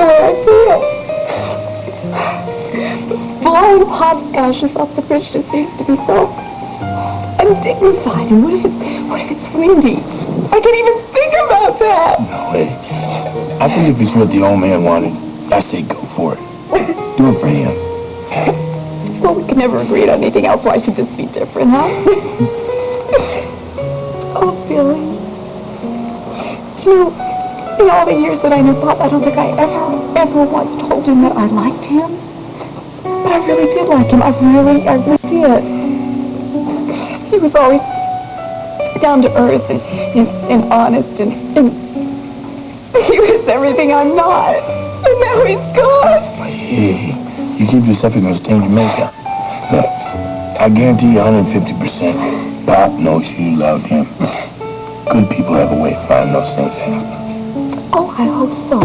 the way I feel. Blowing Pop's ashes off the bridge just seems to be so undignified. And what if it's windy? I can't even think about that. No, hey. I think if it's what the old man wanted, I say go for it. Do it for him. Well, we can never agree on anything else. Why should this be different, huh? Oh, Billy. You know, in all the years that I knew Pop, I don't think I ever once told him that I liked him. But I really did like him. I really did. He was always down to earth and honest and he was everything I'm not. And now he's gone. Hey, you keep yourself in those tainted makeup. Look, I guarantee you 150% Pop knows you loved him. Good people have a way of finding those things out. Oh, I hope so.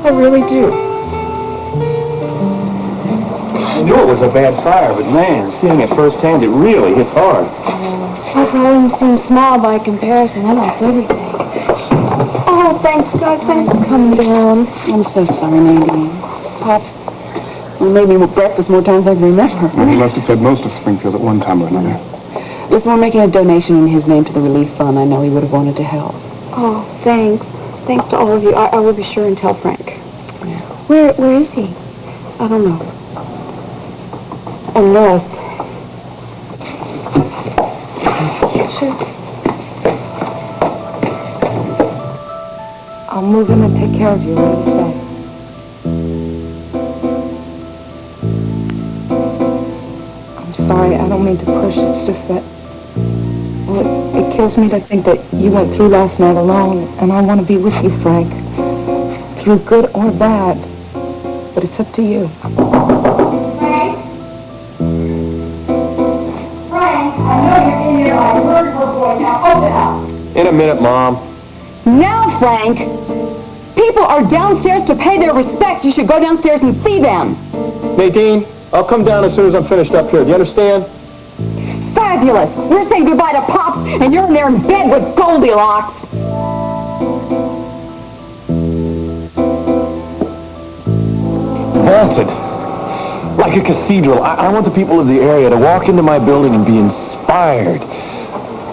I really do. I knew it was a bad fire, but man, seeing it firsthand, it really hits hard. My problem seems small by comparison. I lost everything. Oh, thanks, guys. Thanks for coming down. I'm so sorry, Nadine. Pops made me breakfast more times than I can remember. Well, he must have fed most of Springfield at one time or another. Listen, we're making a donation in his name to the relief fund. I know he would have wanted to help. Oh, thanks. Thanks to all of you. I will be sure and tell Frank. Yeah. Where is he? I don't know. Unless. Sure. I'll move in and take care of you. What do you say? I'm sorry. I don't mean to push. It's just that. Well, it kills me to think that you went through last night alone, and I want to be with you, Frank. Through good or bad. But it's up to you. Frank? Frank, I know you're in here. I heard her voice. Now open up. In a minute, Mom. Now, Frank! People are downstairs to pay their respects. You should go downstairs and see them. Nadine, I'll come down as soon as I'm finished up here. Do you understand? Fabulous! We're saying goodbye to Pops, and you're in there in bed with Goldilocks. Vaulted. Like a cathedral. I want the people of the area to walk into my building and be inspired.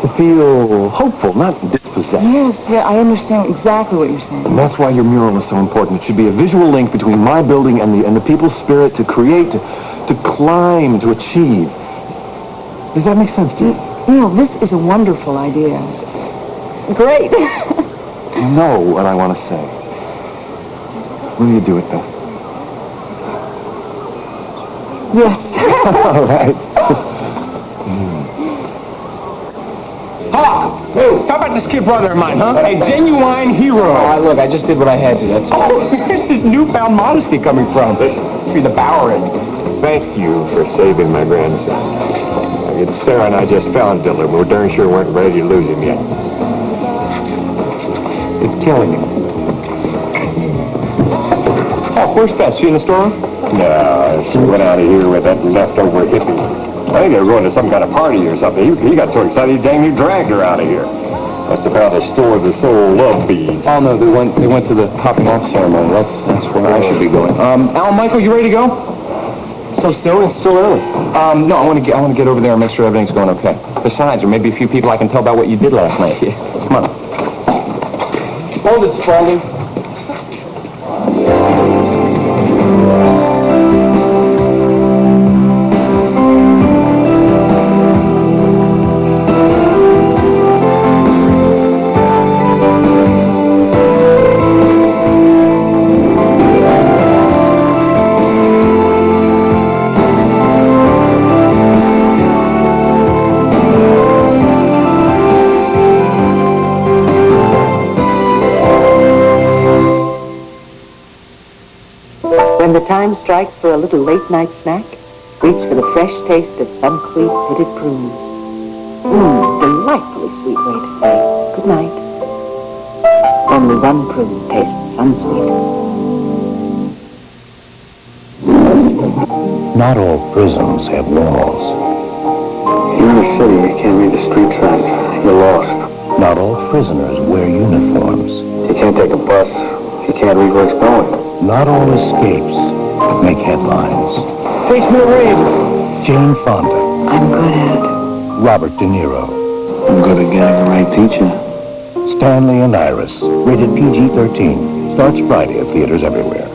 To feel hopeful, not dispossessed. Yes, yeah, I understand exactly what you're saying. And that's why your mural is so important. It should be a visual link between my building and the people's spirit to create, to climb, to achieve. Does that make sense to you? Neil, this is a wonderful idea. Great. You know what I want to say. Will you do it, Beth? Yes. All right. Hey, how about this kid brother of mine, huh? A genuine hero. Oh, look, I just did what I had to, that's all. Oh, where's this newfound modesty coming from? Be the Bowerin. Thank you for saving my grandson. Sarah and I just found Diller. We're darn sure weren't ready to lose him yet. It's killing him. Oh, where's Beth? She in the storeroom? No, she went out of here with that leftover hippie. I think they were going to some kind of party or something. He got so excited he dang near dragged her out of here. Must have found a store that sold love beads. Oh, no, they went to the popping off ceremony. That's where I should be going. Alan, Michael, you ready to go? So soon? It's still early. No, I want to get over there and make sure everything's going okay. Besides, there may be a few people I can tell about what you did last night. Come on. Hold it, Spaulding. When the time strikes for a little late-night snack, reach for the fresh taste of Sunsweet pitted prunes. Delightfully sweet way to say good night. Only one prune tastes Sunsweet. Not all prisons have walls. You're in the city, you can't read the street signs. You're lost. Not all prisoners wear uniforms. You can't take a bus. You can't read where it's going. Not all escapes that make headlines. Face me, Reed. Jane Fonda. I'm good at. Robert De Niro. I'm good at getting the right teacher. Stanley and Iris. Rated PG-13. Starts Friday at theaters everywhere.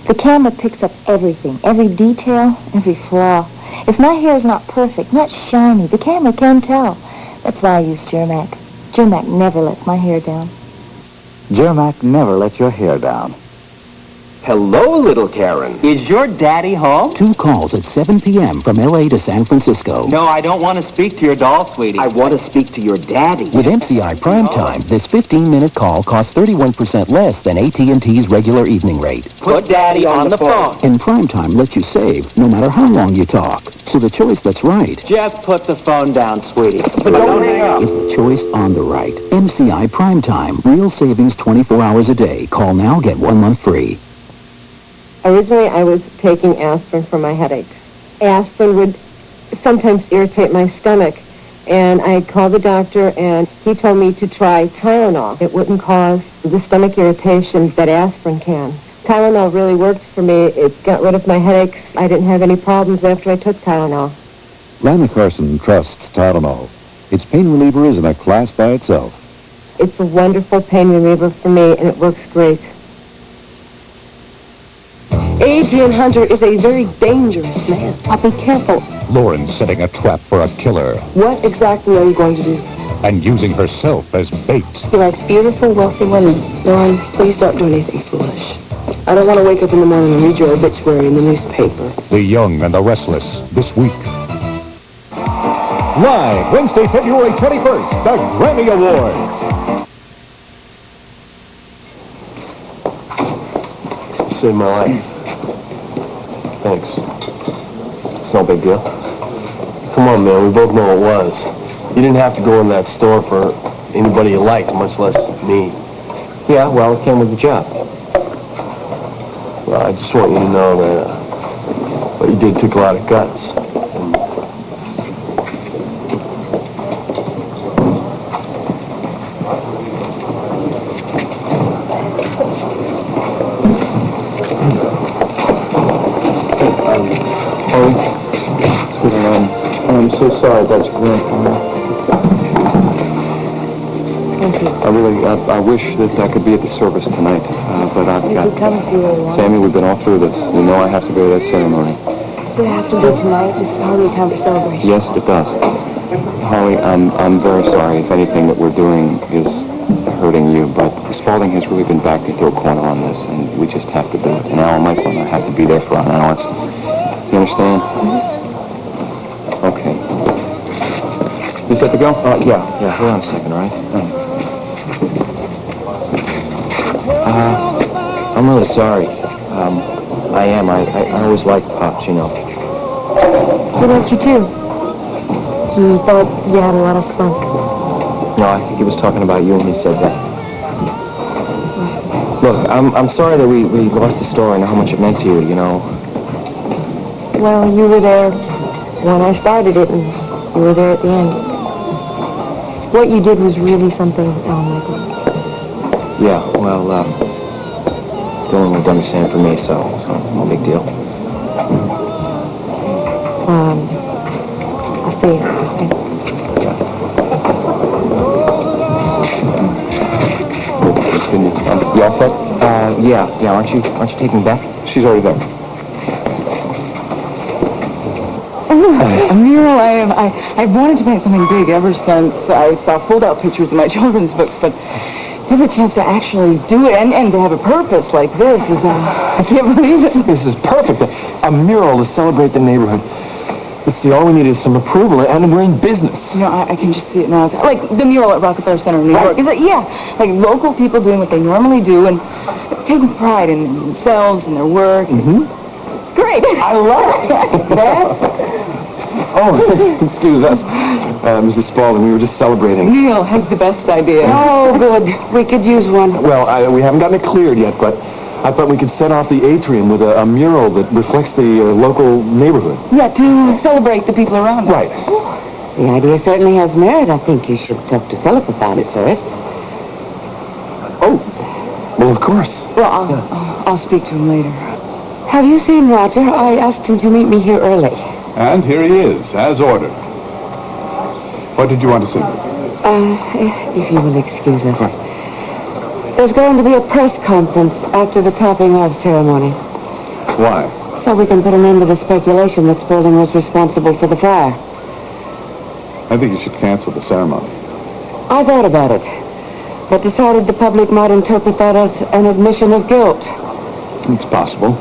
The camera picks up everything, every detail, every flaw. If my hair is not perfect, not shiny, the camera can tell. That's why I use Germac. Germac never lets my hair down. Germac never lets your hair down. Hello, little Karen. Is your daddy home? 2 calls at 7 p.m. from L.A. to San Francisco. No, I don't want to speak to your doll, sweetie. I want to speak to your daddy. With MCI Primetime, this 15-minute call costs 31% less than AT&T's regular evening rate. Put daddy on the phone. And Primetime lets you save, no matter how long you talk. So the choice that's right Just put the phone down, sweetie. But don't hang up. is the choice on the right. MCI Primetime. Real savings 24 hours a day. Call now, get 1 month free. Originally, I was taking aspirin for my headaches. Aspirin would sometimes irritate my stomach, and I called the doctor, and he told me to try Tylenol. It wouldn't cause the stomach irritation that aspirin can. Tylenol really worked for me. It got rid of my headaches. I didn't have any problems after I took Tylenol. Lana Carson trusts Tylenol. Its pain reliever is in a class by itself. It's a wonderful pain reliever for me, and it works great. Adrian Hunter is a very dangerous man. I'll be careful. Lauren's setting a trap for a killer What exactly are you going to do? and using herself as bait. He likes beautiful, wealthy women. Lauren, please don't do anything foolish. I don't want to wake up in the morning and read your obituary in the newspaper. The Young and the Restless, this week. Live Wednesday, February 21st, the Grammy Awards. Saved my life. Thanks. It's no big deal. Come on, man. We both know it was. You didn't have to go in that store for anybody you liked, much less me. Yeah, well, it came with the job. Well, I just want you to know that what you did took a lot of guts. I'm so sorry about your grandfather. Thank you. I wish that I could be at the service tonight, but I've You got... can come if you really want. Sammy, we've been all through this. You know I have to go to that ceremony. Does it have to be tonight? This is hardly time for celebration. Yes, it does. Harley, I'm very sorry if anything that we're doing is hurting you, but Spaulding has really been backed into a corner on this, and we just have to do it. And Al and Michael and I have to be there for an hour. You understand? Okay. You set to go? Yeah. Hold on a second, all right? I'm really sorry. I am. I always liked Pops, you know. He liked you too. He thought you had a lot of spunk. No, I think he was talking about you when he said that. Look, I'm sorry that we lost the store and how much it meant to you, you know. Well, you were there when I started it, and you were there at the end. What you did was really something Michael. Yeah, well, Dylan would have done the same for me, so no big deal. I'll see you. Okay. You all set? Yeah. Aren't you taking Beth? She's already there. A mural, I've wanted to paint something big ever since I saw fold-out pictures in my children's books, but to have a chance to actually do it and to have a purpose like this is, I can't believe it. This is perfect. A mural to celebrate the neighborhood. See, all we need is some approval, and we're in business. You know, I can just see it now. It's like the mural at Rockefeller Center in New York. It's like, like local people doing what they normally do and taking pride in themselves and their work. Mm-hmm. Great. I love it. Beth? Oh, excuse us. Mrs. Spaulding, we were just celebrating. Neil has the best idea. Oh, good. We could use one. Well, we haven't gotten it cleared yet, but I thought we could set off the atrium with a mural that reflects the local neighborhood. Yeah, to celebrate the people around us. Right. The idea certainly has merit. I think you should talk to Phillip about it first. Oh, Well, of course. Well, I'll speak to him later. Have you seen Roger? I asked him to meet me here early. And here he is, as ordered. What did you want to see? If you will excuse us. There's going to be a press conference after the topping off ceremony. Why? So we can put an end to the speculation that Spaulding was responsible for the fire. I think you should cancel the ceremony. I thought about it, but decided the public might interpret that as an admission of guilt. It's possible.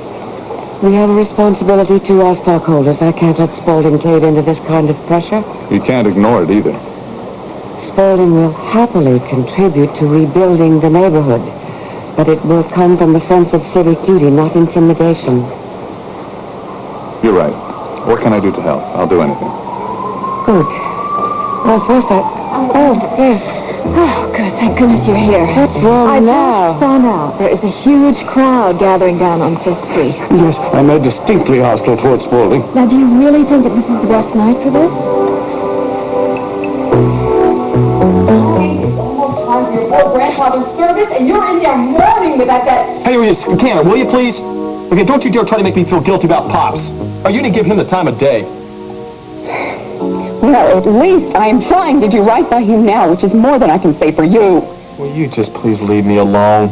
We have a responsibility to our stockholders. I can't let Spaulding cave into this kind of pressure. You can't ignore it either. Spaulding will happily contribute to rebuilding the neighborhood, but it will come from a sense of civic duty, not intimidation. You're right. What can I do to help? I'll do anything. Good. Well, first Oh, yes. Oh, good. Thank goodness you're here. What's wrong now? I just found out there is a huge crowd gathering down on 5th Street. Yes, and they're distinctly hostile towards Spaulding. Now, do you really think that this is the best night for this? It's almost time for your poor grandfather's service, and you're in there mourning with that... Hey, Cannon, will you please? Okay, don't you dare try to make me feel guilty about Pops. Or you didn't give him the time of day. Well, at least I am trying to do right by him now, which is more than I can say for you. Will you just please leave me alone?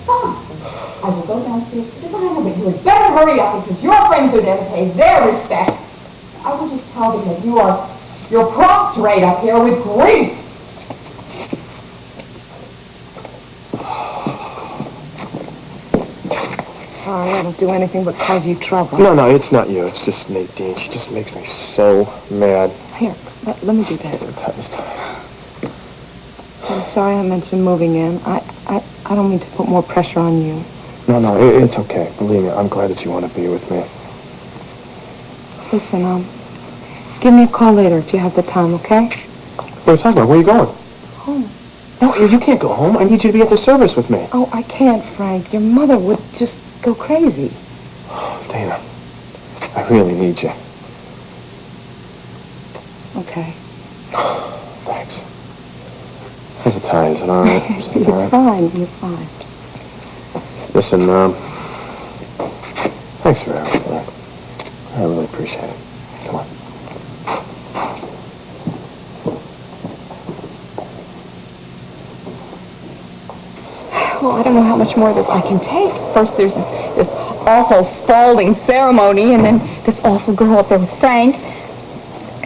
I will go downstairs to the diner, but you had better hurry up because your friends are there to pay their respect. I will just tell them that you're prostrate up here with grief. Sorry, I don't do anything but cause you trouble. No, it's not you. It's just Nadine. She just makes me so mad. Here, let me do that. I'm sorry I mentioned moving in. I don't mean to put more pressure on you. No, it's okay. Believe me, I'm glad that you want to be with me. Listen, give me a call later if you have the time, okay? What are you talking about? Where are you going? Home. No, you can't go home. I need you to be at the service with me. Oh, I can't, Frank. Your mother would just go crazy. Dana, I really need you. Okay. Thanks. How's the tie? Is it all right? You're fine. You're fine. Listen, thanks for everything. I really appreciate it. Come on. Well, I don't know how much more of this I can take. First, there's this awful Spaulding ceremony, and then this awful girl up there with Frank,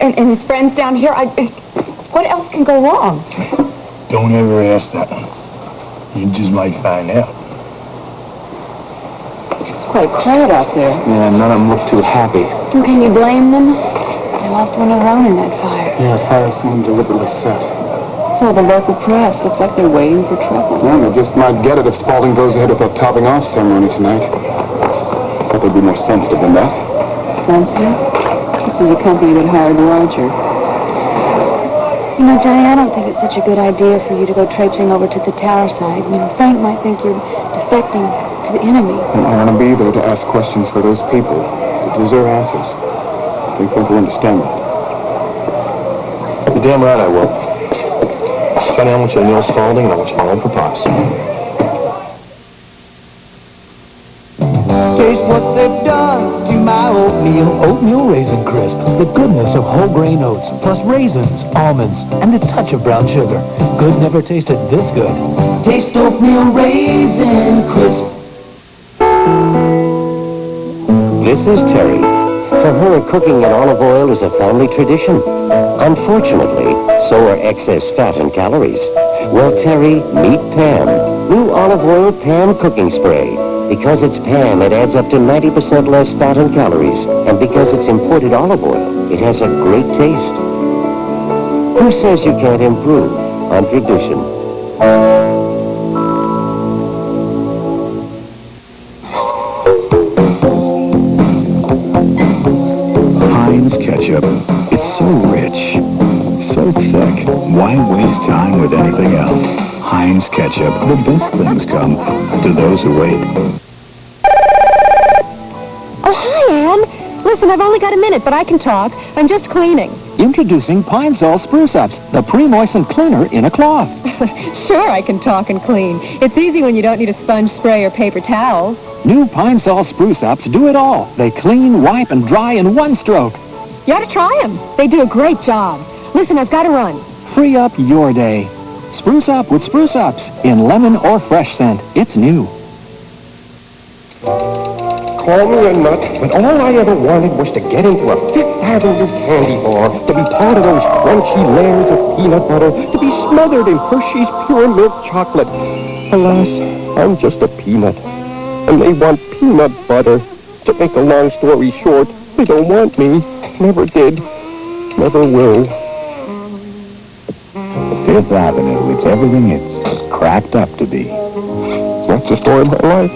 and his friends down here. What else can go wrong? Don't ever ask that. You just might find out. It's quite quiet out there. Yeah, none of them look too happy. Well, can you blame them? They lost one of their own in that fire. Yeah, fire someone deliberately set. So the local press looks like they're waiting for trouble. Yeah, they just might get it if Spaulding goes ahead with that topping off ceremony tonight. Thought they'd be more sensitive than that. Sensitive? This is a company that hired Roger. You know, Johnny, I don't think it's such a good idea for you to go traipsing over to the tower side. You know, Frank might think you're defecting to the enemy. I want to be there to ask questions for those people that deserve answers. I think Frank will understand that. You're damn right I will. Johnny, I want you to know Spaulding, and I want you to know him for Pops. Taste what they've done to my oatmeal raisin crisp. The goodness of whole grain oats, plus raisins, almonds, and a touch of brown sugar. Good never tasted this good. Taste oatmeal raisin crisp. This is Terry. For her, cooking in olive oil is a family tradition. Unfortunately, so are excess fat and calories. Well, Terry, meet Pam. New olive oil Pam cooking spray. Because it's Pam, it adds up to 90% less fat and calories. And because it's imported olive oil, it has a great taste. Who says you can't improve on tradition? Heinz ketchup. It's so rich, so thick. Why waste time with anything else? Heinz ketchup. The best things come to those who wait. Oh, hi, Anne. Listen, I've only got a minute, but I can talk. I'm just cleaning. Introducing Pine Sol Spruce Ups, the pre-moistened cleaner in a cloth. Sure, I can talk and clean. It's easy when you don't need a sponge spray or paper towels. New Pine Sol Spruce Ups do it all. They clean, wipe, and dry in one stroke. You ought to try them. They do a great job. Listen, I've got to run. Free up your day. Spruce Up with Spruce Ups in lemon or fresh scent. It's new. Call me a nut, but all I ever wanted was to get into a Fifth Avenue candy bar, to be part of those crunchy layers of peanut butter, to be smothered in Hershey's pure milk chocolate. Alas, I'm just a peanut, and they want peanut butter. To make a long story short, they don't want me. Never did. Never will. Fifth Avenue, it's everything it's cracked up to be. That's the story of my life.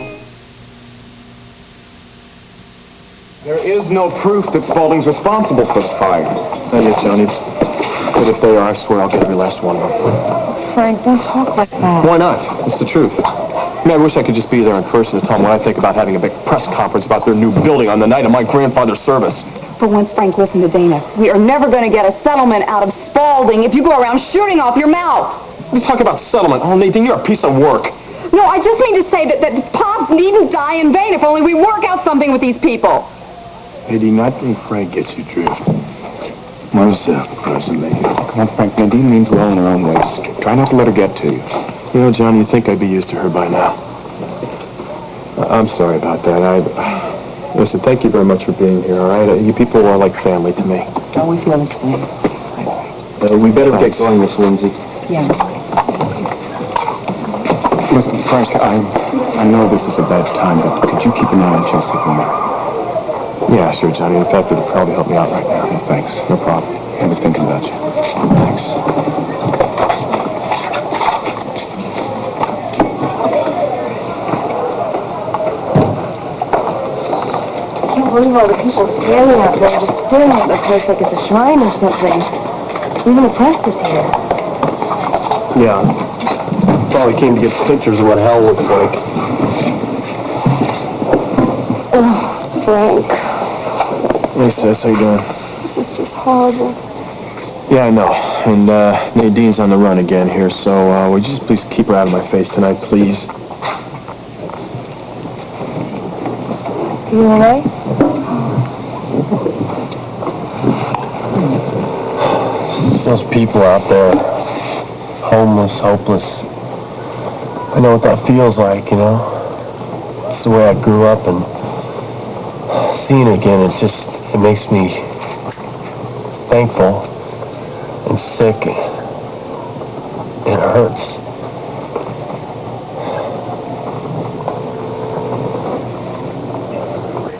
There is no proof that Spaulding's responsible for the fire. Not yet, Johnny. But if they are, I swear I'll get every last one of them. Frank, don't talk like that. Why not? It's the truth. I mean, I wish I could just be there in person to tell them what I think about having a big press conference about their new building on the night of my grandfather's service. For once, Frank, listen to Dana. We are never going to get a settlement out of Spaulding if you go around shooting off your mouth. What are you talking about settlement? Oh, Nadine, you're a piece of work. No, I just mean to say that Pops needn't die in vain if only we work out something with these people. Nadine, I think Frank gets your drift. Most personally. Come on, Frank. Nadine means well in her own way. Just try not to let her get to you. You know, John, you'd think I'd be used to her by now. I'm sorry about that. Listen, thank you very much for being here, all right? You people are like family to me. Oh, we feel the same. We better get going, Miss Lindsay. Yeah. Listen, Frank, I know this is a bad time, but could you keep an eye on Chelsea for me? Yeah, sure, Johnny. In fact, it'll probably help me out right now. Yeah, thanks. No problem. I've been thinking about you. Thanks. I can't believe all the people standing out there just staring at the place like it's a shrine or something. Even the press is here. Yeah. Probably came to get pictures of what hell looks like. Oh, Frank. Hey, sis, how you doing? This is just horrible. Yeah, I know. And Nadine's on the run again here, so would you just please keep her out of my face tonight, please? You all right? Those people out there, homeless, hopeless. I know what that feels like, you know? It's the way I grew up, and seeing it again, it makes me thankful and sick. It hurts.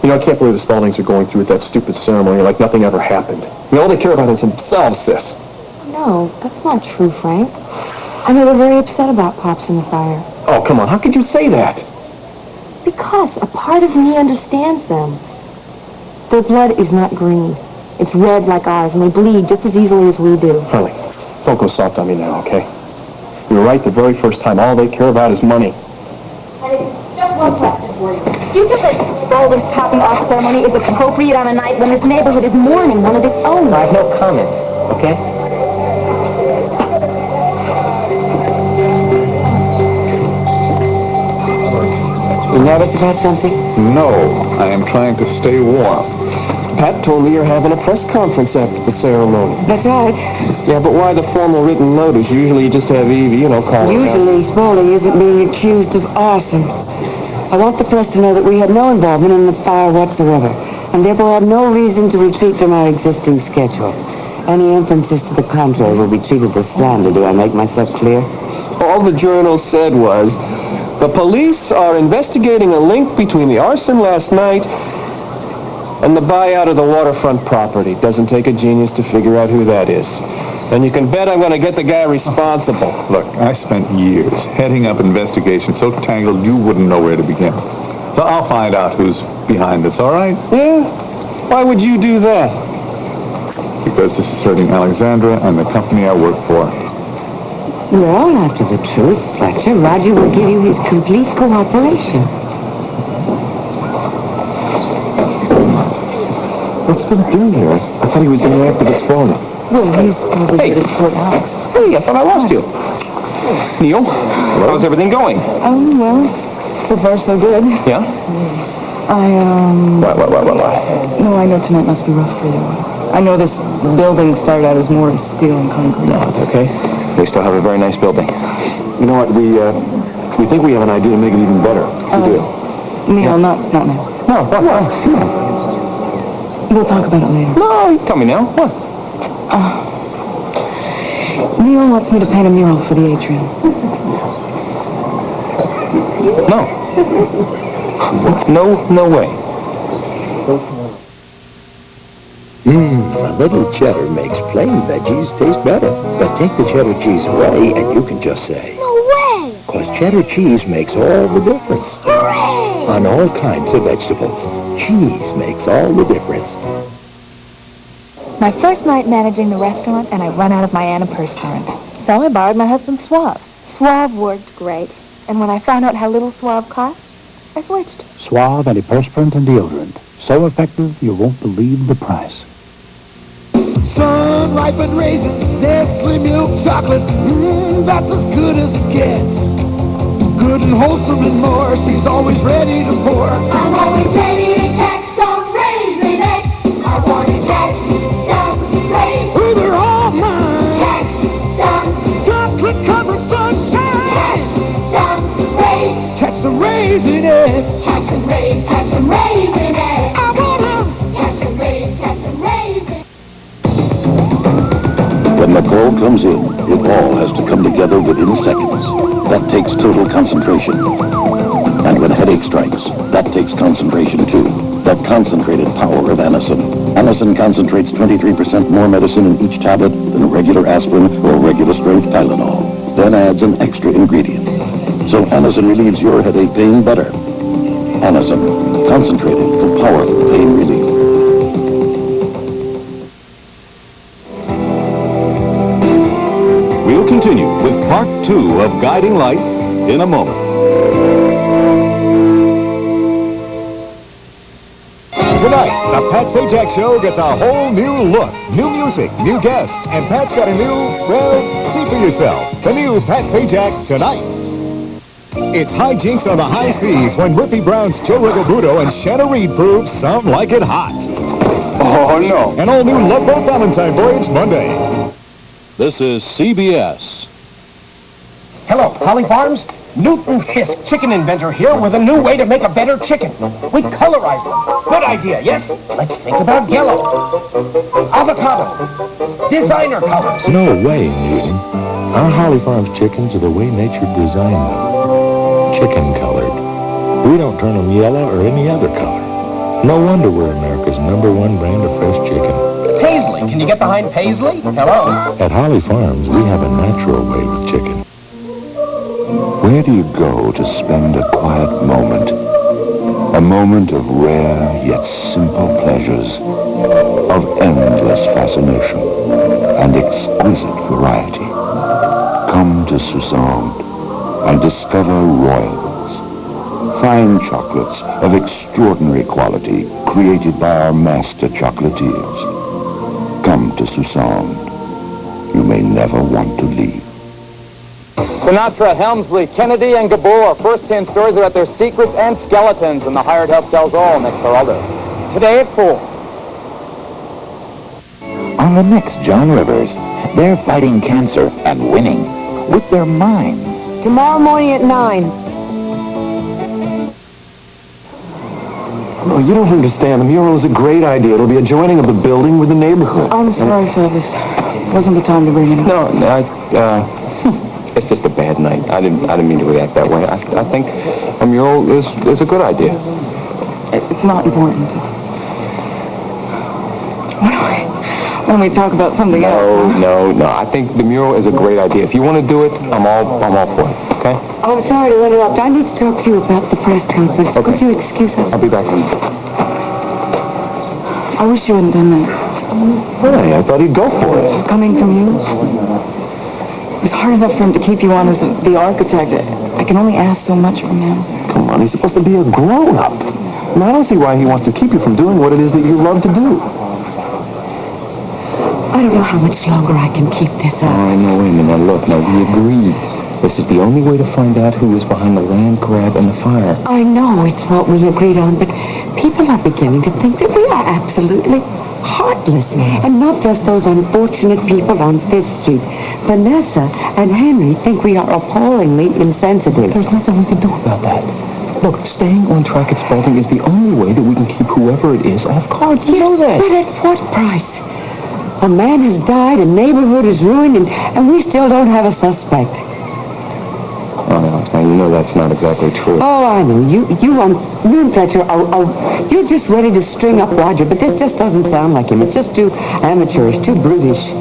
You know, I can't believe the Spauldings are going through with that stupid ceremony like nothing ever happened. I mean, all they care about is themselves, sis. No, that's not true, Frank. I know they're very upset about Pops in the fire. Oh, come on. How could you say that? Because a part of me understands them. Their blood is not green. It's red like ours, and they bleed just as easily as we do. Harley, don't go soft on me now, okay? You were right the very first time. All they care about is money. Just one question for you. Do you think that Spaulding's topping off ceremony is appropriate on a night when this neighborhood is mourning one of its own? I have no comment, okay? You nervous about something? No, I am trying to stay warm. Pat told me you're having a press conference after the ceremony. That's right. Yeah, but why the formal written notice? Usually you just have Evie, call her. Usually Spaulding isn't being accused of arson. I want the press to know that we had no involvement in the fire whatsoever, and therefore have no reason to retreat from our existing schedule. Any inferences to the contrary will be treated as slander. Do I make myself clear? All the journal said was, the police are investigating a link between the arson last night and the buyout of the waterfront property. Doesn't take a genius to figure out who that is. And you can bet I'm going to get the guy responsible. Look, I spent years heading up investigations so tangled you wouldn't know where to begin. So I'll find out who's behind this, all right? Yeah? Why would you do that? Because this is hurting Alexandra and the company I work for. You're all after the truth, Fletcher. Roger will give you his complete cooperation. What's Phillip doing here? I thought he was in there after the Spaulding. Well, he's probably here to support Alex. Hey, I thought I lost you. Neil, how's everything going? Well, so far so good. Yeah? What? No, I know tonight must be rough for you. I know this building started out as more steel and concrete. No, it's okay. We still have a very nice building. You know what, we think we have an idea to make it even better. We do. Neil, not now. No, what? We'll talk about it later. No, you tell me now. What? Neil wants me to paint a mural for the atrium. No way. A little cheddar makes plain veggies taste better. But take the cheddar cheese away and you can just say, No way! because cheddar cheese makes all the difference. Hooray! On all kinds of vegetables, cheese makes all the difference. My first night managing the restaurant, and I run out of my antiperspirant. So I borrowed my husband's Suave. Suave worked great. And when I found out how little Suave cost, I switched. Suave, antiperspirant, and deodorant. So effective, you won't believe the price. Sun-ripened raisins, Nestle milk chocolate, that's as good as it gets. Good and wholesome and more, she's always ready to pour. I'm always ready to catch some Raisinets. I want to catch some Raisinets. Oh, they're all mine. Catch some chocolate-covered sunshine. Catch some Raisinets. Catch some Raisinets. Catch some Raisinets. Catch some Raisinets. I want them. Catch some Raisinets. Catch some Raisinets. When the call comes in, it all has to come together within seconds. That takes total concentration. And when headache strikes, that takes concentration too. That concentrated power of Anacin. Anacin concentrates 23% more medicine in each tablet than regular aspirin or regular strength Tylenol. Then adds an extra ingredient. So Anacin relieves your headache pain better. Anacin, concentrated for powerful pain relief. We'll continue with part 2 of Guiding Light in a moment. Tonight, the Pat Sajak Show gets a whole new look. New music, new guests, and Pat's got a new, well, see for yourself. The new Pat Sajak tonight. It's hijinks on the high seas when Rippy Brown's Joe Rigobudo and Shanna Reed prove some like it hot. Oh, no. An all-new Love Boat Valentine Voyage Monday. This is CBS. Hello, Holly Farms. Newton Fisk, chicken inventor here with a new way to make a better chicken. We colorize them. Good idea, yes? Let's think about yellow. Avocado. Designer colors. No way, Newton. Our Holly Farms chickens are the way nature designed them. Chicken colored. We don't turn them yellow or any other color. No wonder we're America's #1 brand of fresh chicken. Paisley. Can you get behind Paisley? Hello? At Holly Farms, we have a natural way with chicken. Where do you go to spend a quiet moment? A moment of rare yet simple pleasures, of endless fascination and exquisite variety. Come to Soussaint and discover royals, fine chocolates of extraordinary quality created by our master chocolatiers. Come to Soussaint. You may never want to leave. Sinatra, Helmsley, Kennedy, and Gabor are first 10 stories about their secrets and skeletons in The Hired Help Tells All next Geraldo. Today at 4. On the next John Rivers, they're fighting cancer and winning with their minds. Tomorrow morning at 9. No, you don't understand. The mural is a great idea. It'll be a joining of the building with the neighborhood. I'm sorry, Phyllis. Wasn't the time to bring it up. No, it's just a bad night. I didn't mean to react that way. I think a mural is a good idea. It's not important. When we talk about something else. No. I think the mural is a great idea. If you want to do it, I'm all for it. Okay? Oh, I'm sorry to interrupt. I need to talk to you about the press conference. Okay. Could you excuse us? I'll be back in. I wish you hadn't done that. Hey, I thought he'd go for it. Coming from you. It was hard enough for him to keep you on as the architect. I can only ask so much from him. Come on, he's supposed to be a grown-up. Now, I don't see why he wants to keep you from doing what it is that you love to do. I don't know how much longer I can keep this up. Oh, no, wait a minute. Now, look, we agreed. This is the only way to find out who was behind the land grab and the fire. I know it's what we agreed on, but people are beginning to think that we are absolutely heartless. And not just those unfortunate people on 5th Street. Vanessa and Henry think we are appallingly insensitive. There's nothing we can do about that. Look, staying on track at Spaulding is the only way that we can keep whoever it is off guard. You know that. But at what price? A man has died, a neighborhood is ruined, and we still don't have a suspect. Oh, no, now you know that's not exactly true. Oh, I know. You and Fletcher you're just ready to string up Roger, but this just doesn't sound like him. It's just too amateurish, too brutish.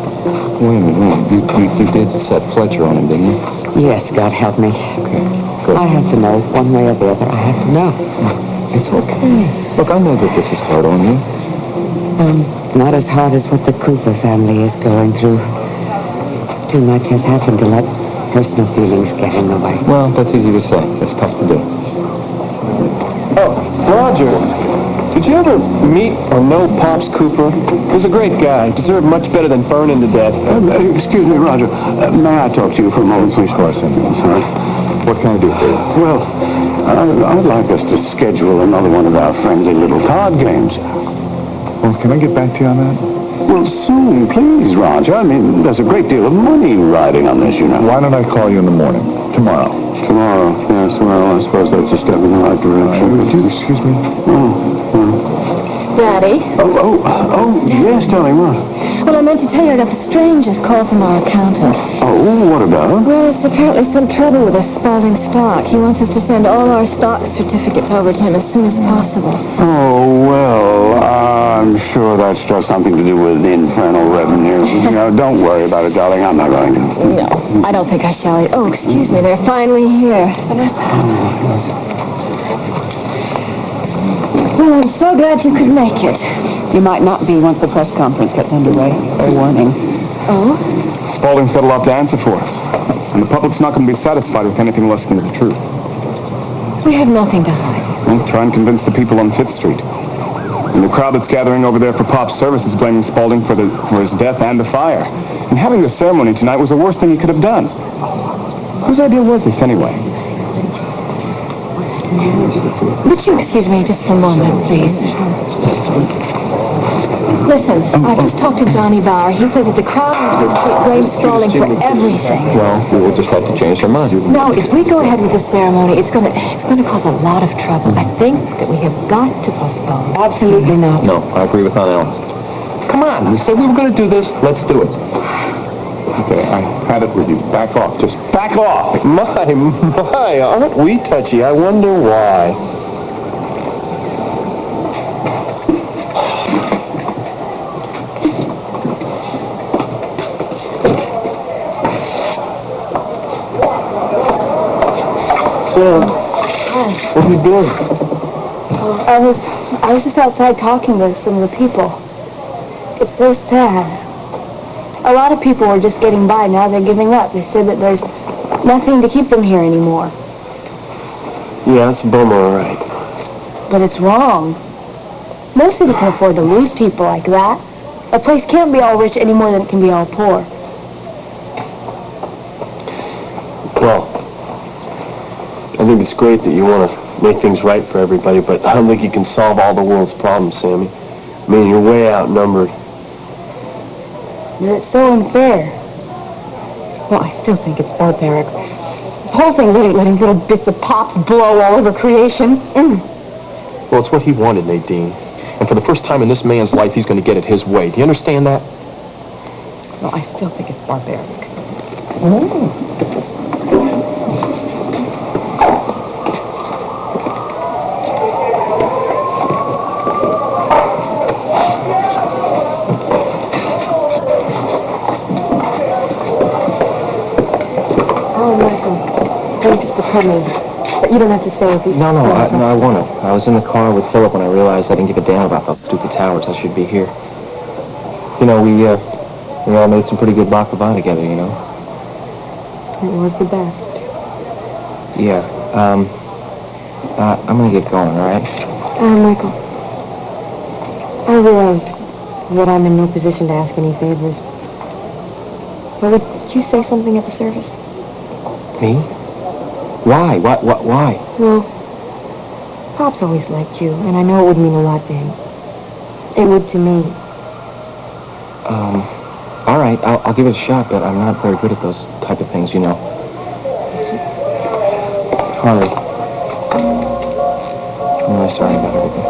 Wait a minute. You did set Fletcher on him, didn't you? Yes, God help me. Okay, good. I have to know, one way or the other. I have to know. It's okay. Look, I know that this is hard on you. Not as hard as what the Cooper family is going through. Too much has happened to let personal feelings get in the way. Well, that's easy to say. It's tough to do. Oh, Roger, did you ever meet or know Pops Cooper? He was a great guy. Deserved much better than burning to death. Excuse me, Roger. May I talk to you for a moment, please? Of course, I'm sorry. What can I do for you? Well, I'd like us to schedule another one of our friendly little card games. Well, can I get back to you on that? Well, soon, please, Roger. I mean, there's a great deal of money riding on this, you know. Why don't I call you in the morning? Tomorrow. Tomorrow? Yes, well, I suppose that's a step in the right direction. Excuse me. Daddy? Oh, yes, darling, what? Well, I meant to tell you I got the strangest call from our accountant. Oh, what about? Well, it's apparently some trouble with a Spaulding stock. He wants us to send all our stock certificates over to him as soon as possible. Oh, well, I'm sure that's just something to do with infernal revenue. You know, don't worry about it, darling. I'm not going to. No, I don't think I shall. Oh, excuse me. They're finally here. Vanessa. Well, I'm so glad you could make it. You might not be once the press conference gets underway. A warning. Oh? Spaulding's got a lot to answer for. And the public's not going to be satisfied with anything less than the truth. We have nothing to hide. Well, try and convince the people on 5th Street. And the crowd that's gathering over there for Pop's service is blaming Spaulding for his death and the fire. And having the ceremony tonight was the worst thing he could have done. Whose idea was this, anyway? Would you excuse me just for a moment, please? Listen, I just talked to Johnny Bauer. He says that the crowd on 5th Street blames Spaulding for everything. Well, we will just have to change our minds. No, if we go ahead with the ceremony, it's going to cause a lot of trouble. I think that we have got to postpone. Absolutely not. No, I agree with Aunt Ellen. Come on, we said we were going to do this. Let's do it. Okay, I had it with you. Back off. Just back off. My, aren't we touchy? I wonder why. What are you doing? I was just outside talking with some of the people. It's so sad. A lot of people were just getting by. Now they're giving up. They said that there's nothing to keep them here anymore. Yeah, that's a bummer, all right. But it's wrong. No city can afford to lose people like that. A place can't be all rich any more than it can be all poor. Well, I think it's great that you want to make things right for everybody, but I don't think you can solve all the world's problems, Sammy. I mean, you're way outnumbered. But it's so unfair. Well, I still think it's barbaric. This whole thing, letting little bits of Pops blow all over creation. Well, it's what he wanted, Nadine. And for the first time in this man's life, he's going to get it his way. Do you understand that? Well, I still think it's barbaric. Coming. But you don't have to stay with me. No, I want to. I was in the car with Phillip when I realized I didn't give a damn about those stupid towers. I should be here. You know, we all made some pretty good baklava together, you know. It was the best. Yeah, I'm going to get going, all right? Michael, I realize that I'm in no position to ask any favors. But would you say something at the service? Me? Why? Why? Well, Pop's always liked you, and I know it would mean a lot to him. It would to me. All right, I'll give it a shot, but I'm not very good at those type of things, you know. Harley, I'm really sorry about everything.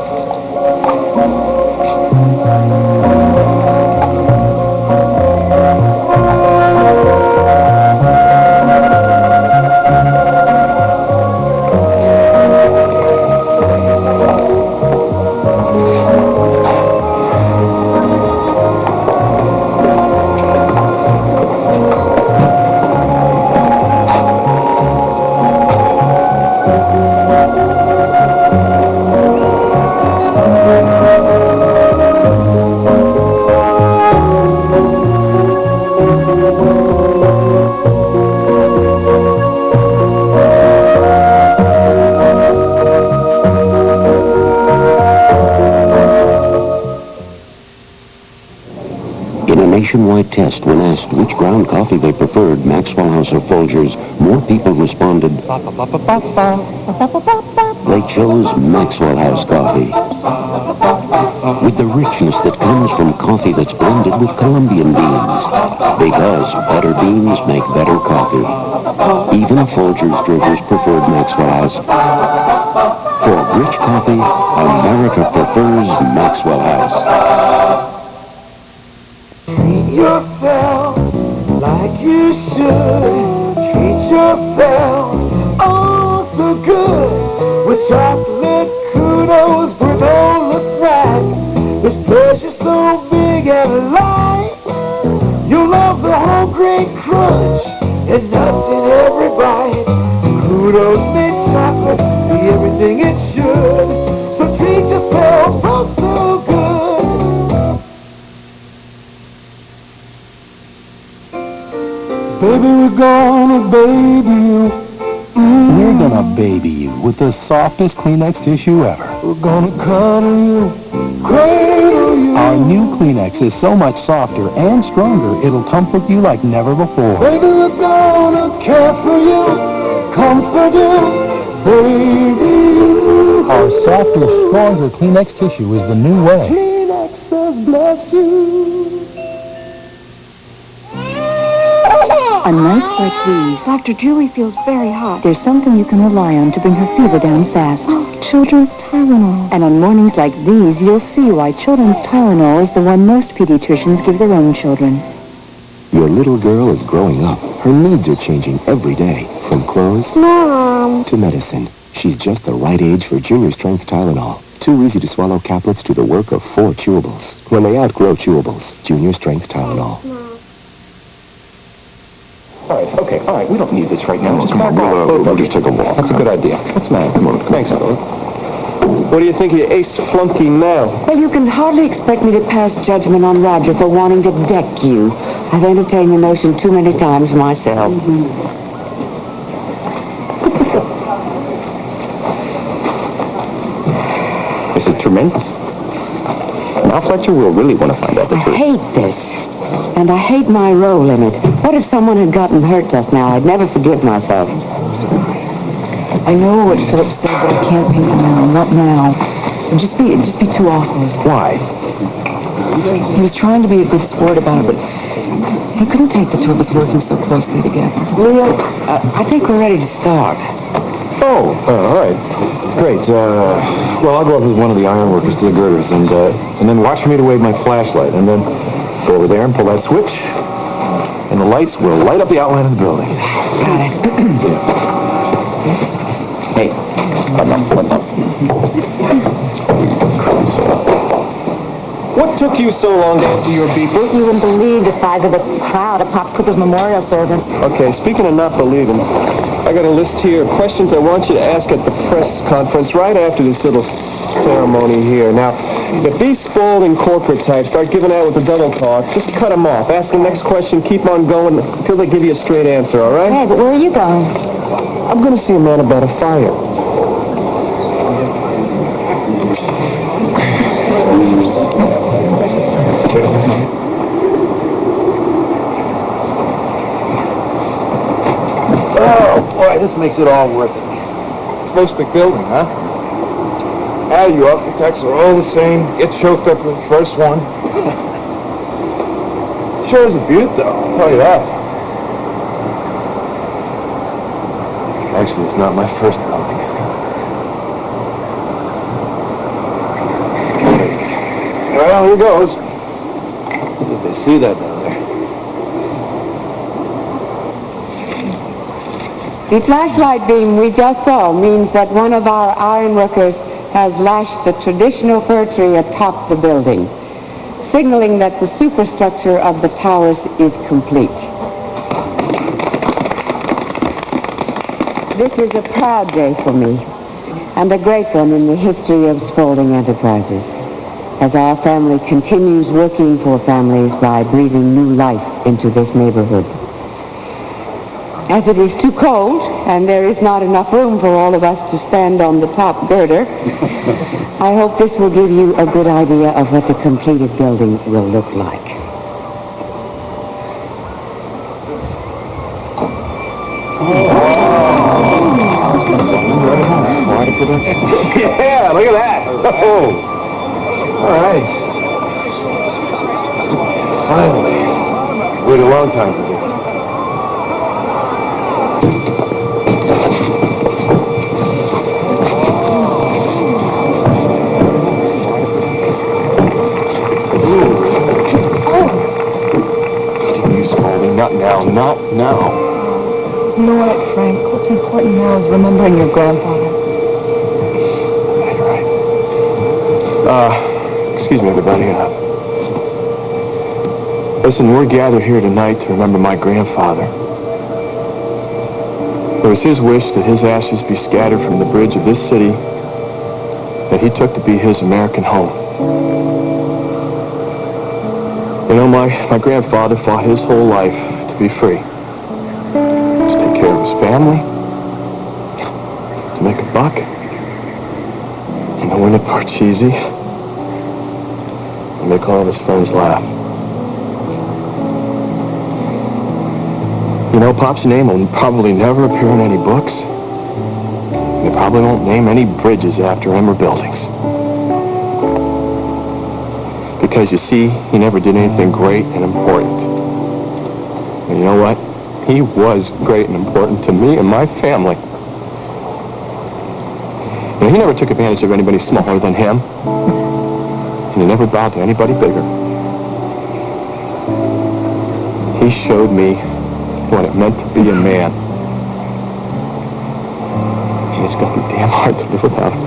Nationwide test, when asked which ground coffee they preferred, Maxwell House or Folgers, more people responded, they chose Maxwell House coffee. With the richness that comes from coffee that's blended with Colombian beans. Because better beans make better coffee. Even Folgers drinkers preferred Maxwell House. For rich coffee, America prefers Maxwell House. Yourself like you should. Treat yourself oh so good. With chocolate kudos for all the crack. This pleasure so big and light. You'll love the whole grain crunch and nuts in every bite. Kudos make chocolate be everything it should. So treat yourself oh so good. Baby, we're gonna baby you. We're gonna baby you with the softest Kleenex tissue ever. We're gonna cuddle you, cradle you. Our new Kleenex is so much softer and stronger, it'll comfort you like never before. Baby, we're gonna care for you, comfort you, baby you. Our softer, stronger Kleenex tissue is the new way. Kleenex says bless you. On nights like these, Dr. Julie feels very hot. There's something you can rely on to bring her fever down fast. Children's Tylenol. And on mornings like these, you'll see why Children's Tylenol is the one most pediatricians give their own children. Your little girl is growing up. Her needs are changing every day, from clothes to medicine. She's just the right age for junior strength Tylenol. 2 easy-to-swallow caplets do the work of 4 chewables. When they outgrow chewables, junior strength Tylenol. All right, we don't need this right now. Just back off. We'll just take a walk. That's a good idea. What's the matter? Come on. Thanks, Scully. What do you think of your ace flunky now? Well, you can hardly expect me to pass judgment on Roger for wanting to deck you. I've entertained the notion too many times myself. This is tremendous. Now, Fletcher will really want to find out the truth. I hate this. And I hate my role in it. What if someone had gotten hurt just now? I'd never forgive myself. I know what Phillip said, but I can't paint him now. Not now. It'd just be too awkward. Why? He was trying to be a good sport about it, but he couldn't take the two of us working so closely together. Leo, I think we're ready to start. Oh, all right. Great. Well, I'll go up with one of the ironworkers to the girders, and then watch for me to wave my flashlight, and then go over there and pull that switch, and the lights will light up the outline of the building. Got it. Hey, come on. What took you so long to answer your beeper? You wouldn't believe the size of the crowd at Pop's Cooper's memorial service. Okay, speaking of not believing, I got a list here of questions I want you to ask at the press conference right after this little ceremony here. Now, if these Spaulding corporate types start giving out with the double talk, just cut them off. Ask the next question, keep on going until they give you a straight answer, all right? Hey, but where are you going? I'm going to see a man about a fire. Oh, boy, this makes it all worth it. Most big building, huh? Ah, you architects are all the same. Get choked up with the first one. Sure is a beaut, though, I'll tell you that. Actually, it's not my first building. Well, here goes. See if they see that down there. The flashlight beam we just saw means that one of our iron workers has lashed the traditional fir tree atop the building, signaling that the superstructure of the towers is complete. This is a proud day for me, and a great one in the history of Spaulding Enterprises, as our family continues working for families by breathing new life into this neighborhood. As it is too cold, and there is not enough room for all of us to stand on the top girder, I hope this will give you a good idea of what the completed building will look like. Yeah, look at that. Oh. All right. Finally. Waited a long time for this. Not now, not now. You know what, Frank? What's important now is remembering your grandfather. Excuse me, everybody. Listen, we're gathered here tonight to remember my grandfather. It was his wish that his ashes be scattered from the bridge of this city that he took to be his American home. You know, my grandfather fought his whole life to be free. To take care of his family. To make a buck. And to win at Parcheesi. And make all of his friends laugh. You know, Pop's name will probably never appear in any books. And they probably won't name any bridges after him or buildings. Because, you see, he never did anything great and important. And you know what? He was great and important to me and my family. You know, he never took advantage of anybody smaller than him. And he never bowed to anybody bigger. He showed me what it meant to be a man. And it's going to be damn hard to live without him.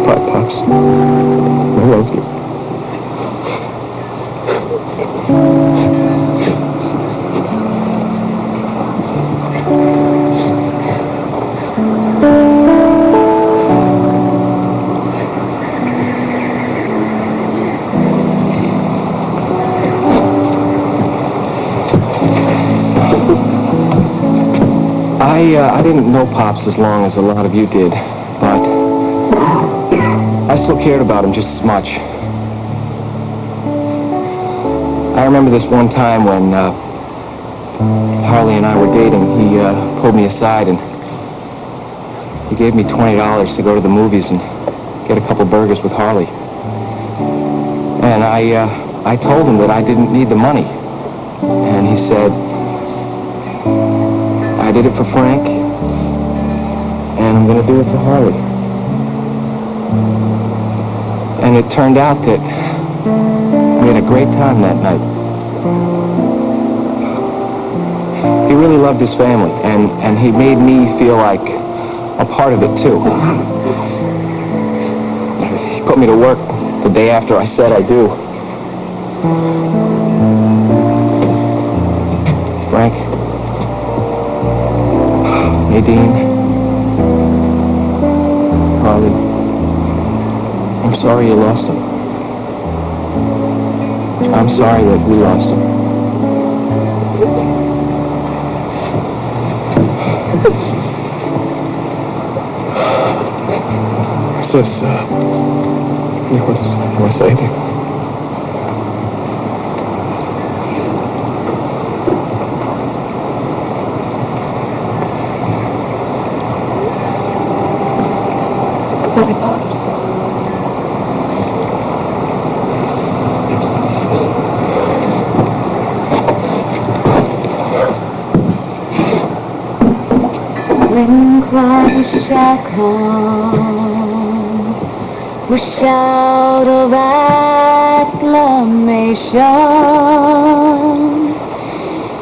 Bye, Pops. I love you. I didn't know Pops as long as a lot of you did, but I still cared about him just as much. I remember this one time when Harley and I were dating. He pulled me aside and he gave me $20 to go to the movies and get a couple burgers with Harley. And I told him that I didn't need the money. And he said, I did it for Frank, and I'm going to do it for Harley. And it turned out that we had a great time that night. He really loved his family, and he made me feel like a part of it, too. He put me to work the day after I said I do. Frank, Nadine, Harley, I'm sorry you lost him. I'm sorry that we lost him. Sis, you want to say anything? toilet papers. When Christ shall come with shout of acclamation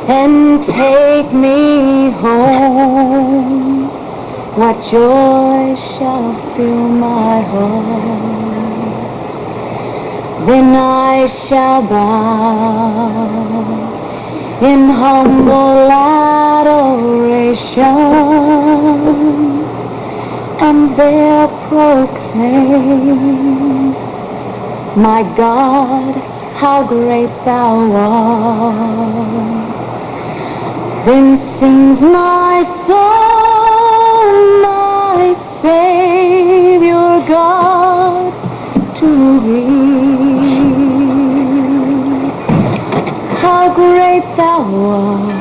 and take me home, what joy shall fill my heart. Then I shall bow in humble adoration and there proclaim, my God, how great thou art. Then sings my soul, my Savior God, to thee. How great thou art,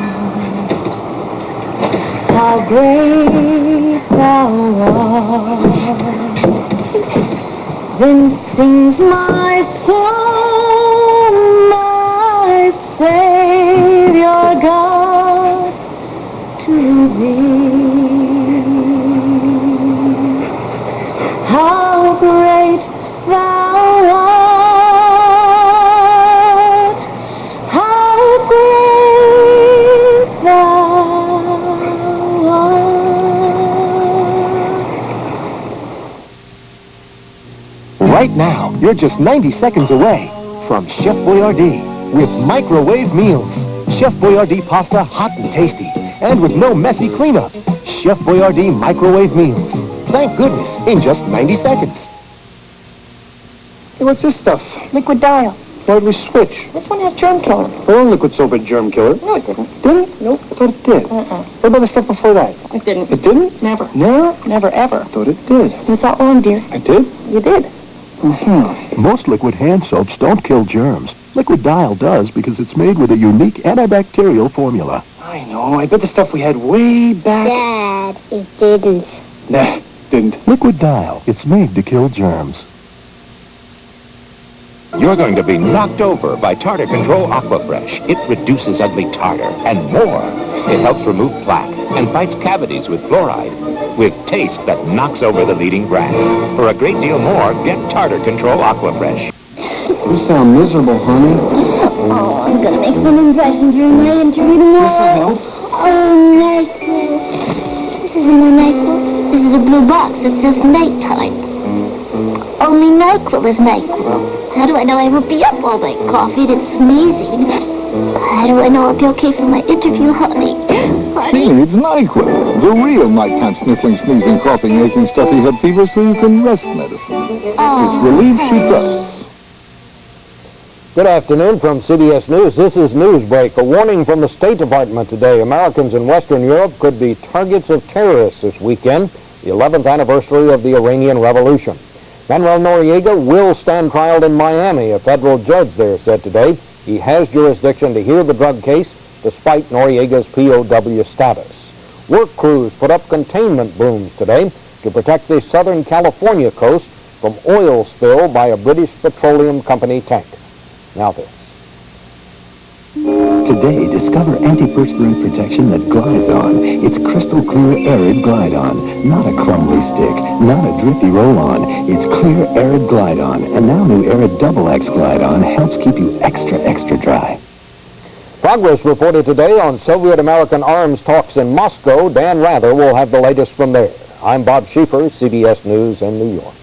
how great thou art. Then sings my soul, my Savior God, to thee. How great thou art, how great thou art. Right now, you're just 90 seconds away from Chef Boyardee with microwave meals. Chef Boyardee pasta, hot and tasty, and with no messy cleanup. Chef Boyardee microwave meals. Thank goodness, in just 90 seconds. Hey, what's this stuff? Liquid Dial. Why did we switch? This one has germ killer. Well, liquid soap had germ killer. No, it didn't. Did it? Nope. I thought it did. What about the stuff before that? It didn't. It didn't? Never. Never? Never, ever. I thought it did. You thought wrong, dear. I did? You did. Most liquid hand soaps don't kill germs. Liquid Dial does because it's made with a unique antibacterial formula. I know. I bet the stuff we had way back... Dad, it didn't. Nah, didn't. Liquid Dial. It's made to kill germs. You're going to be knocked over by Tartar Control Aquafresh. It reduces ugly tartar and more. It helps remove plaque and fights cavities with fluoride, with taste that knocks over the leading brand. For a great deal more, get Tartar Control Aquafresh. You sound miserable, honey. Oh, I'm gonna make some impressions during my interview tomorrow. This'll help. Oh, NyQuil. This isn't my NyQuil. This is a blue box that says nighttime. Only NyQuil is NyQuil. How do I know I won't be up all night coughing and sneezing? How do I know I'll be okay for my interview, honey? She needs NyQuil, the real nighttime sniffling, sneezing, coughing, aching, stuffy head fever, so you can rest medicine. It's relief she trusts. Good afternoon from CBS News. This is Newsbreak. A warning from the State Department today. Americans in Western Europe could be targets of terrorists this weekend, the 11th anniversary of the Iranian Revolution. Manuel Noriega will stand trial in Miami. A federal judge there said today he has jurisdiction to hear the drug case despite Noriega's POW status. Work crews put up containment booms today to protect the Southern California coast from oil spill by a British Petroleum Company tank. Now this. Today, discover antiperspirant protection that glides on. It's crystal clear Arid Glide On. Not a crumbly stick, not a drippy roll-on. It's clear Arid Glide On. And now new Arid Double X Glide On helps keep you extra, extra dry. Progress reported today on Soviet-American arms talks in Moscow. Dan Rather will have the latest from there. I'm Bob Schieffer, CBS News in New York.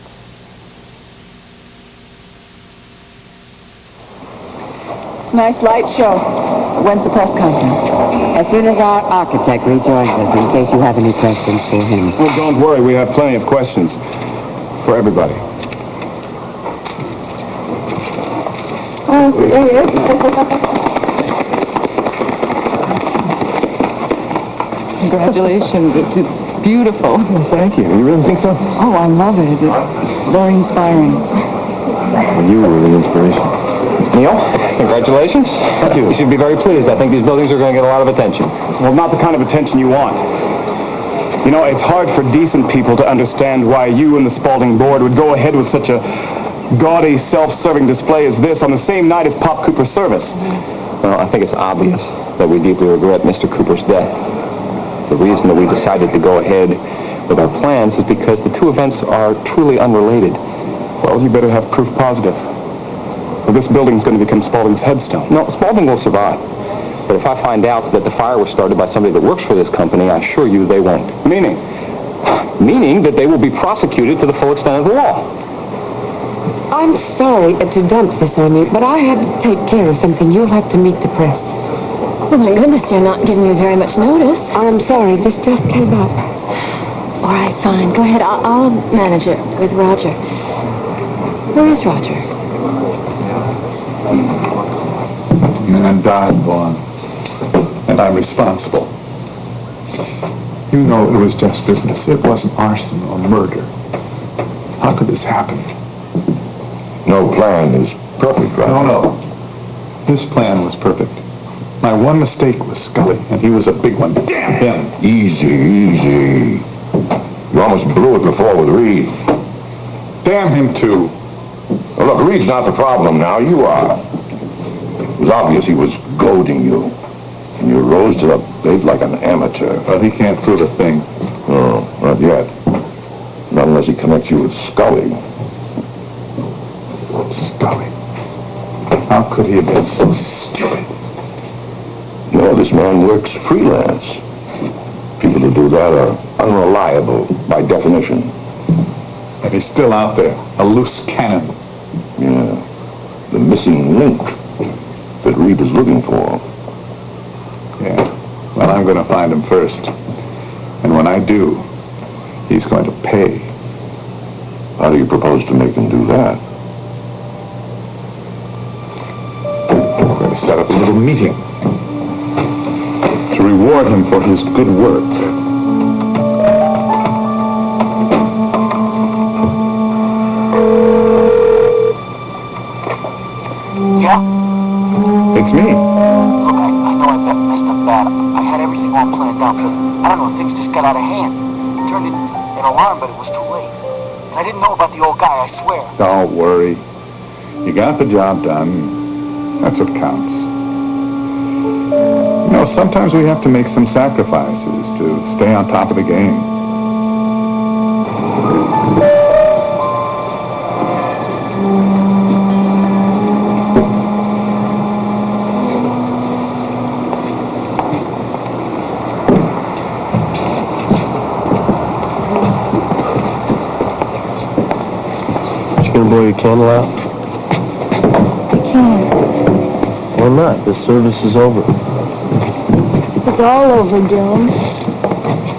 It's a nice light show. When's the press conference? As soon as our architect rejoins us, in case you have any questions for him. Well, don't worry. We have plenty of questions for everybody. Oh, there it is. Congratulations. It's beautiful. Thank you. You really think so? Oh, I love it. It's very inspiring. Well, you were the inspiration. Neil, congratulations. Thank you. You should be very pleased. I think these buildings are going to get a lot of attention. Well, not the kind of attention you want. You know, it's hard for decent people to understand why you and the Spaulding board would go ahead with such a gaudy, self-serving display as this on the same night as Pop Cooper's service. Well, I think it's obvious that we deeply regret Mr. Cooper's death. The reason that we decided to go ahead with our plans is because the two events are truly unrelated. Well, you better have proof positive. Well, this building's going to become Spaulding's headstone. No, Spaulding will survive. But if I find out that the fire was started by somebody that works for this company, I assure you they won't. Meaning? Meaning that they will be prosecuted to the full extent of the law. I'm sorry to dump this on you, but I had to take care of something. You'll have to meet the press. Oh, my goodness, you're not giving me very much notice. I'm sorry, this just came up. All right, fine. Go ahead. I'll manage it with Roger. Where is Roger? Man died, Vaughn. And I'm responsible. You know it was just business. It wasn't arson or murder. How could this happen? No plan is perfect, right? No. His plan was perfect. My one mistake was Scully, and he was a big one. Damn him! Easy. You almost blew it before with Reed. Damn him, too. Well, look, Reed's not the problem now. You are. It was obvious he was goading you. And you rose to the bait like an amateur. But he can't prove a thing. No, not yet. Not unless he connects you with Scully. Scully. How could he have been so stupid? No, this man works freelance. People who do that are unreliable by definition. And he's still out there, a loose cannon. Yeah, the missing link that Reed is looking for. Yeah, well, I'm going to find him first. And when I do, he's going to pay. How do you propose to make him do that? We're going to set up a little meeting to reward him for his good work. Yeah? It's me. Look, I know I messed up bad. I had everything all planned out, but I don't know, things just got out of hand. I turned in an alarm, but it was too late. And I didn't know about the old guy, I swear. Don't worry. You got the job done. That's what counts. You know, sometimes we have to make some sacrifices to stay on top of the game. Gonna blow your candle out? I can't. Why not? The service is over. It's all over, Dylan.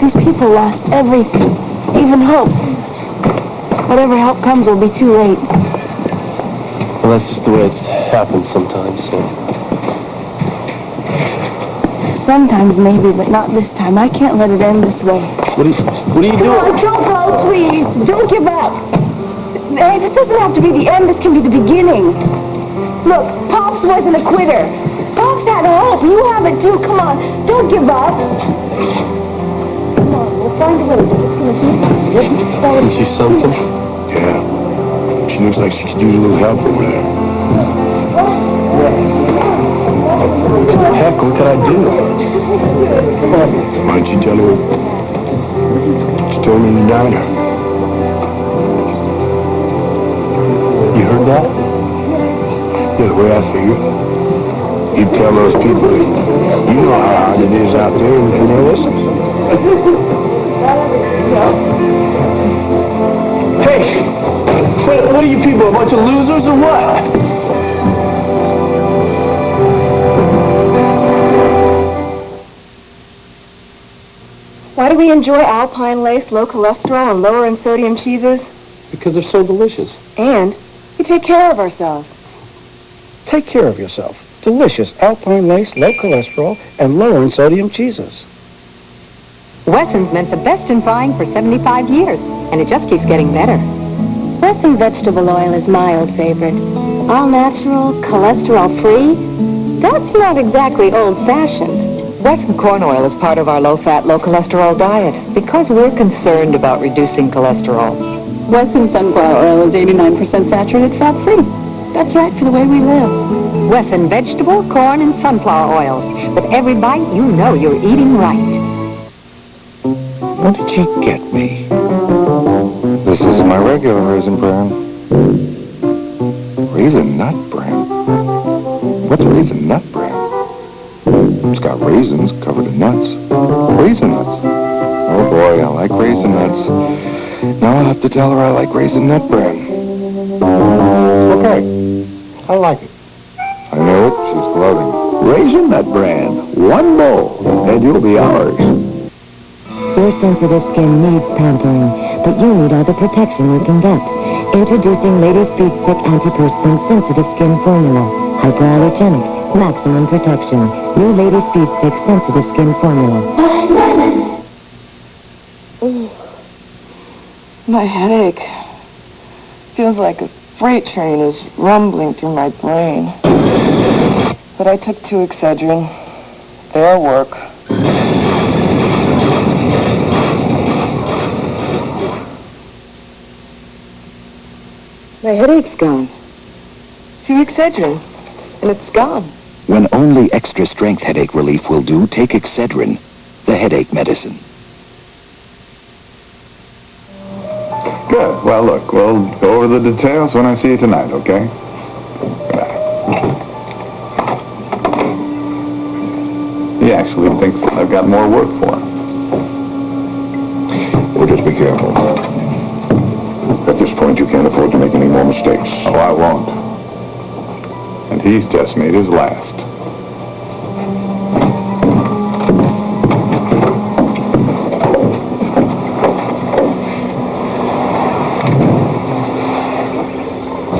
These people lost everything, even hope. Whatever help comes will be too late. Well, that's just the way it happens sometimes, so. Sometimes maybe, but not this time. I can't let it end this way. What are you doing? No, don't go, please. Don't give up. Hey, this doesn't have to be the end. This can be the beginning. Look, Pops wasn't a quitter. Pops had hope. You have it too. Come on. Don't give up. Come on. We'll find a way. We're just going to Is she something? Yeah. She looks like she could use a little help over there. Heck, what could I do? Why don't you tell her what you told me in the diner? You heard that? Yeah, the way I figure. You tell those people, you know how hard it is out there in Vanessa. Hey! What are you people, a bunch of losers or what? Why do we enjoy alpine lace, low cholesterol, and lower in sodium cheeses? Because they're so delicious. And we take care of ourselves. Take care of yourself. Delicious alpine lace, low cholesterol, and lower in sodium cheeses. Wesson's meant the best in frying for 75 years, and it just keeps getting better. Wesson vegetable oil is my old favorite. All natural, cholesterol-free. That's not exactly old-fashioned. Wesson corn oil is part of our low-fat, low-cholesterol diet because we're concerned about reducing cholesterol. Wesson sunflower oil is 89% saturated fat-free. That's right for the way we live. Wesson vegetable, corn, and sunflower oils. With every bite, you know you're eating right. What did you get me? This is my regular raisin bran. Raisin nut bran? What's raisin nut bran? It's got raisins covered in nuts. Raisin nuts. Oh boy, I like raisin nuts. Now I'll have to tell her I like raisin nut bran. Okay, I like it. I know it, she's gloating. Raisin nut bran. One bowl, and you'll be ours. Your sensitive skin needs pampering, but you need all the protection you can get. Introducing Lady Speed Stick Antiperspirant Sensitive Skin Formula. Hypoallergenic, maximum protection. New Lady Speed Stick Sensitive Skin Formula. My headache feels like a freight train is rumbling through my brain. But I took 2 Excedrin. They'll work. My headache's gone. 2 Excedrin, and it's gone. When only extra strength headache relief will do, take Excedrin, the headache medicine. Good. Well, look, we'll go over the details when I see you tonight, okay? Good night. He actually thinks I've got more work for him. Well, just be careful. At this point, you can't afford to make any more mistakes. Oh, I won't. And he's just made his last.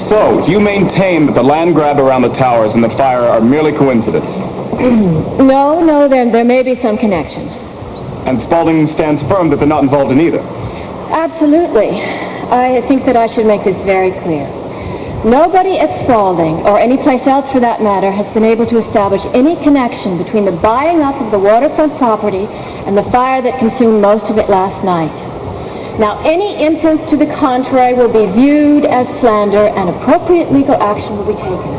So, do you maintain that the land grab around the towers and the fire are merely coincidence? No, there may be some connection. And Spaulding stands firm that they're not involved in either? Absolutely. I think that I should make this very clear. Nobody at Spaulding, or any place else for that matter, has been able to establish any connection between the buying up of the waterfront property and the fire that consumed most of it last night. Now, any inference to the contrary will be viewed as slander, and appropriate legal action will be taken.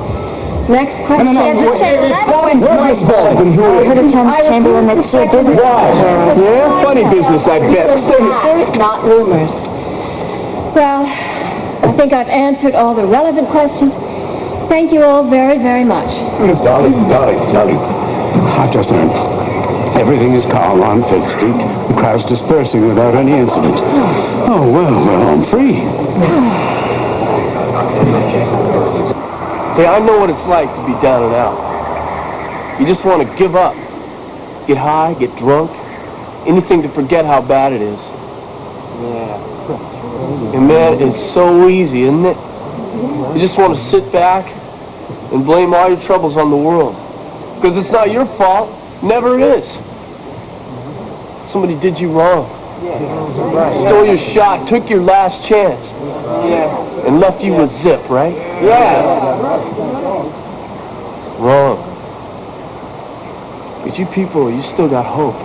Next question. Where's Miss Spaulding? I heard of Thomas Chamberlain that she had business. Yeah, funny business, I bet. Rumors, not rumors. Well, I think I've answered all the relevant questions. Thank you all very, very much. Miss Dolly. Just a minute. Everything is calm on 5th Street. The crowd's dispersing without any incident. Oh, well, I'm free. Hey, I know what it's like to be down and out. You just want to give up. Get high, get drunk, anything to forget how bad it is. Yeah. And man, it's so easy, isn't it? You just want to sit back and blame all your troubles on the world. Because it's not your fault. Never is. Somebody did you wrong. Stole your shot, took your last chance. And left you with zip, right? Wrong. Because you people, you still got hope.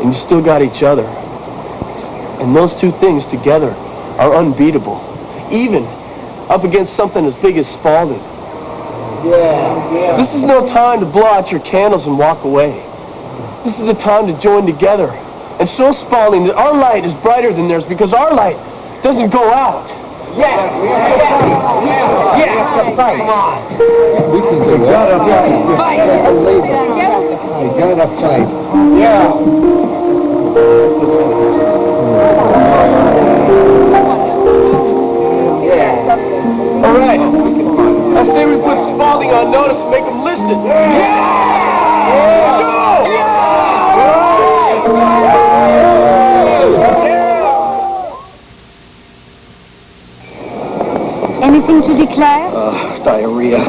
And you still got each other. And those two things together are unbeatable. Even up against something as big as Spaulding. This is no time to blow out your candles and walk away. This is the time to join together and show Spaulding that our light is brighter than theirs because our light doesn't go out. Come on. We can do that. You gotta fight. All right. I say we put Spaulding on notice and make him listen. Anything to declare? Diarrhea.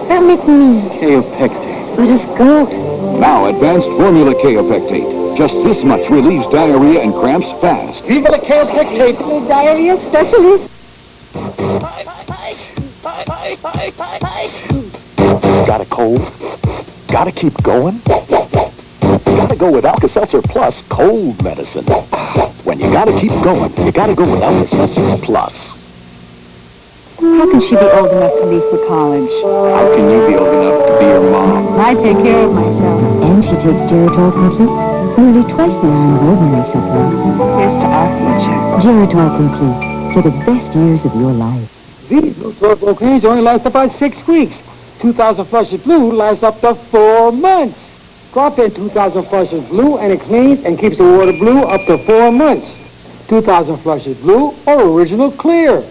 Permit me. Kaopectate. But of course. Now, advanced formula kaopectate. Just this much relieves diarrhea and cramps fast. Viva la kaopectate. The diarrhea specialist. Got a cold? Gotta keep going? gotta go with Alka-Seltzer Plus cold medicine. When you gotta keep going, you gotta go with Alka-Seltzer Plus. How can she be old enough to leave for college? How can you be old enough to be your mom? I take care of myself. And she takes Geritol Complete, nearly twice the iron of ordinary supplements. Here's to our future. Geritol Complete, for the best years of your life. These new 12 cleans only last about 6 weeks. 2,000 flushes blue lasts up to 4 months. Drop in 2,000 flushes blue and it cleans and keeps the water blue up to 4 months. 2,000 flushes blue or original clear.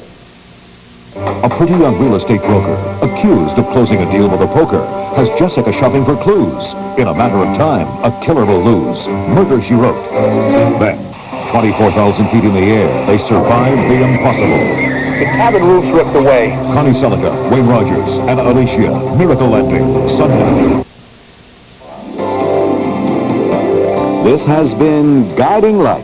A pretty young real estate broker, accused of closing a deal with a poker, has Jessica shopping for clues. In a matter of time, a killer will lose. Murder, she wrote. Then, 24,000 feet in the air, they survived the impossible. The cabin roof ripped away. Connie Selica, Wayne Rogers, and Alicia, miracle ending, Sunday. This has been Guiding Light.